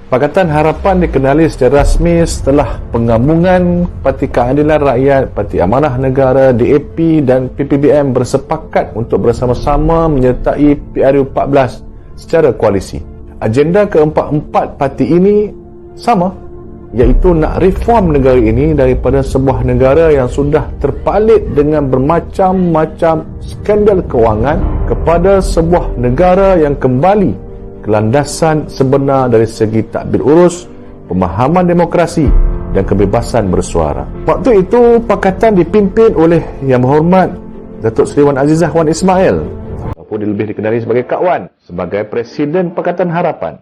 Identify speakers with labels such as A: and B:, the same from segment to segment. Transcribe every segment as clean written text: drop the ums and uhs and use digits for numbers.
A: Pakatan Harapan dikenali secara rasmi setelah penggabungan Parti Keadilan Rakyat, Parti Amanah Negara, DAP dan PPBM bersepakat untuk bersama-sama menyertai PRU 14 secara koalisi. Agenda keempat-empat parti ini sama, iaitu nak reform negara ini daripada sebuah negara yang sudah terpalit dengan bermacam-macam skandal kewangan kepada sebuah negara yang kembali ke landasan sebenar dari segi tadbir urus, pemahaman demokrasi dan kebebasan bersuara. Waktu itu, pakatan dipimpin oleh Yang Berhormat Datuk Seri Wan Azizah Wan Ismail, ataupun dia lebih dikenali sebagai Kak Wan, sebagai Presiden Pakatan Harapan.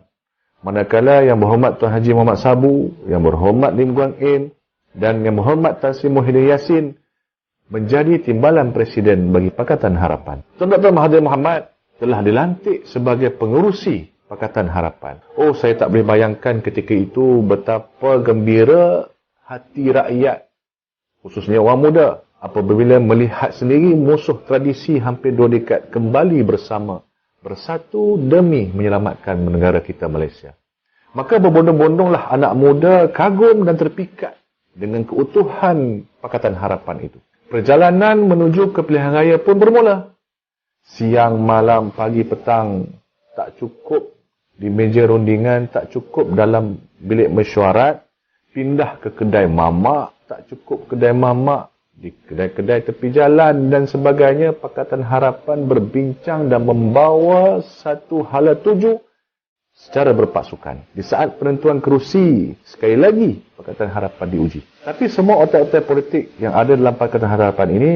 A: Manakala Yang Berhormat Tuan Haji Muhammad Sabu, Yang Berhormat Lim Guang In dan Yang Berhormat Tan Sri Muhyiddin Yassin menjadi timbalan Presiden bagi Pakatan Harapan. Tuan Dr. Mahathir Mohamad telah dilantik sebagai pengerusi Pakatan Harapan. Oh, saya tak boleh bayangkan ketika itu betapa gembira hati rakyat, khususnya orang muda, apabila melihat sendiri musuh tradisi hampir 2 dekad kembali bersama, bersatu demi menyelamatkan negara kita Malaysia. Maka berbondong-bondonglah anak muda kagum dan terpikat dengan keutuhan Pakatan Harapan itu. Perjalanan menuju ke pilihan raya pun bermula. Siang, malam, pagi, petang tak cukup di meja rundingan, tak cukup dalam bilik mesyuarat, pindah ke kedai mamak, tak cukup kedai mamak, di kedai-kedai tepi jalan dan sebagainya. Pakatan Harapan berbincang dan membawa satu hala tuju secara berpasukan. Di saat penentuan kerusi, sekali lagi Pakatan Harapan diuji. Tapi semua otak-otak politik yang ada dalam Pakatan Harapan ini,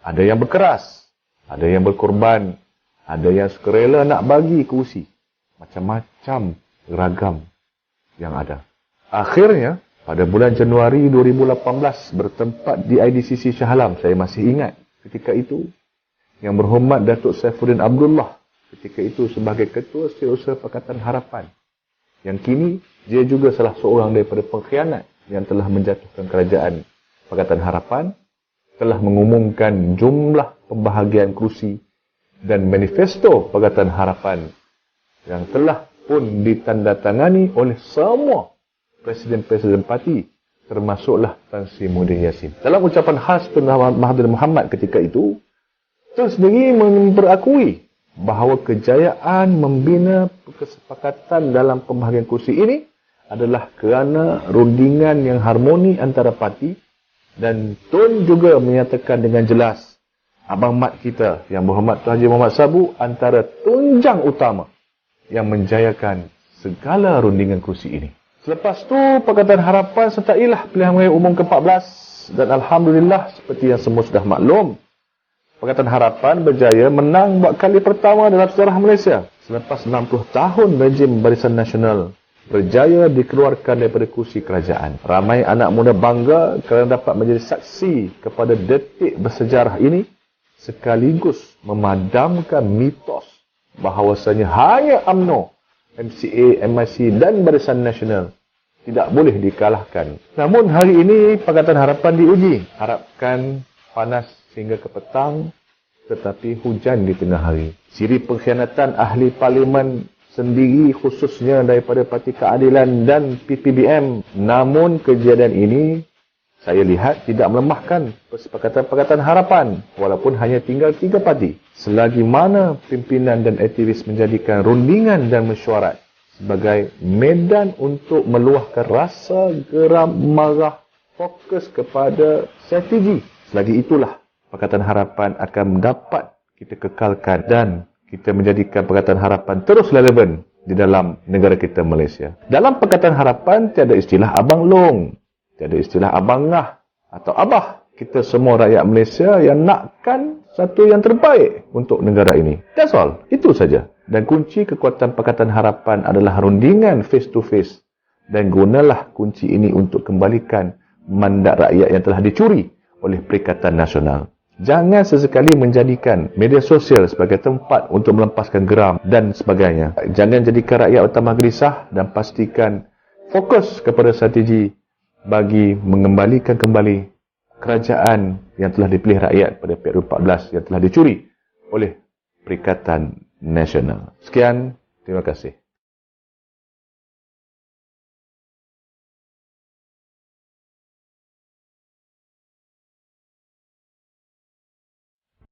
A: ada yang berkeras, ada yang berkorban, ada yang sukarela nak bagi kerusi. Macam-macam ragam yang ada. Akhirnya, pada bulan Januari 2018 bertempat di IDCC Shah Alam, saya masih ingat ketika itu, Yang Berhormat Datuk Saifuddin Abdullah ketika itu sebagai Ketua Setiausaha Pakatan Harapan, yang kini dia juga salah seorang daripada pengkhianat yang telah menjatuhkan kerajaan Pakatan Harapan, telah mengumumkan jumlah pembahagian kerusi dan manifesto Pakatan Harapan yang telah pun ditandatangani oleh semua Presiden-Presiden parti, termasuklah Tan Sri Muhyiddin Yassin. Dalam ucapan khas Tun Mahathir Mohamad ketika itu, Tun sendiri berakui bahawa kejayaan membina kesepakatan dalam pembahagian kursi ini adalah kerana rundingan yang harmoni antara parti, dan Tun juga menyatakan dengan jelas Abang Mat kita, Yang Berhormat Tuan Haji Muhammad Sabu, antara tunjang utama yang menjayakan segala rundingan kursi ini. Selepas tu, Pakatan Harapan sertailah pilihan raya umum ke-14 dan Alhamdulillah, seperti yang semua sudah maklum, Pakatan Harapan berjaya menang buat kali pertama dalam sejarah Malaysia. Selepas 60 tahun rejim Barisan Nasional berjaya dikeluarkan daripada kursi kerajaan. Ramai anak muda bangga kerana dapat menjadi saksi kepada detik bersejarah ini, sekaligus memadamkan mitos bahawasanya hanya UMNO, MCA, MIC dan Barisan Nasional tidak boleh dikalahkan. Namun hari ini Pakatan Harapan diuji. Harapkan panas sehingga ke petang, tetapi hujan di tengah hari. Ciri pengkhianatan ahli parlimen sendiri, khususnya daripada Parti Keadilan dan PPBM. Namun kejadian ini saya lihat tidak melemahkan Pakatan Harapan, walaupun hanya tinggal 3 parti. Selagi mana pimpinan dan aktivis menjadikan rundingan dan mesyuarat sebagai medan untuk meluahkan rasa geram, marah, fokus kepada strategi, selagi itulah Pakatan Harapan akan dapat kita kekalkan dan kita menjadikan Pakatan Harapan terus relevan di dalam negara kita Malaysia. Dalam Pakatan Harapan tiada istilah Abang Long, tiada istilah Abang Ngah atau Abah. Kita semua rakyat Malaysia yang nakkan satu yang terbaik untuk negara ini. That's all. Itu saja. Dan kunci kekuatan Pakatan Harapan adalah rundingan face to face. Dan gunalah kunci ini untuk kembalikan mandat rakyat yang telah dicuri oleh Perikatan Nasional. Jangan sesekali menjadikan media sosial sebagai tempat untuk melepaskan geram dan sebagainya. Jangan jadikan rakyat utama gelisah dan pastikan fokus kepada strategi bagi mengembalikan kembali kerajaan yang telah dipilih rakyat pada PRU 14 yang telah dicuri oleh Perikatan Nasional. Sekian, terima kasih.